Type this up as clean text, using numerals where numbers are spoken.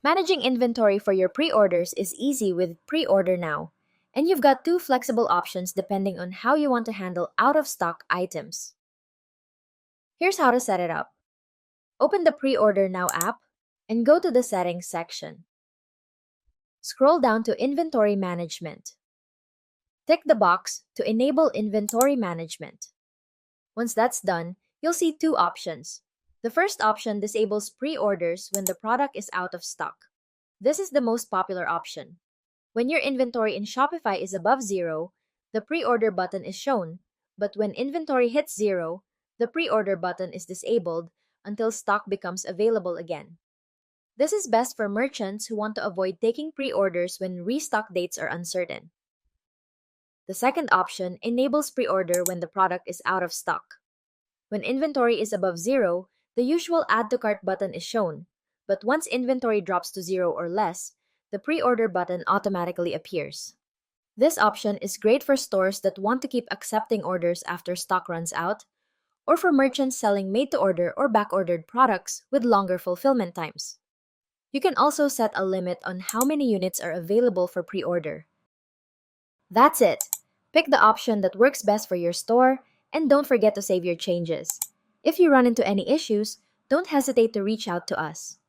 Managing inventory for your pre-orders is easy with PreOrder Now, and you've got two flexible options depending on how you want to handle out-of-stock items. Here's how to set it up. Open the PreOrder Now app and go to the Settings section. Scroll down to Inventory Management. Tick the box to enable inventory management. Once that's done, you'll see two options. The first option disables pre-orders when the product is out of stock. This is the most popular option. When your inventory in Shopify is above zero, the pre-order button is shown, but when inventory hits zero, the pre-order button is disabled until stock becomes available again. This is best for merchants who want to avoid taking pre-orders when restock dates are uncertain. The second option enables pre-order when the product is out of stock. When inventory is above zero, the usual Add to Cart button is shown, but once inventory drops to zero or less, the pre-order button automatically appears. This option is great for stores that want to keep accepting orders after stock runs out, or for merchants selling made-to-order or back-ordered products with longer fulfillment times. You can also set a limit on how many units are available for pre-order. That's it! Pick the option that works best for your store, and don't forget to save your changes. If you run into any issues, don't hesitate to reach out to us.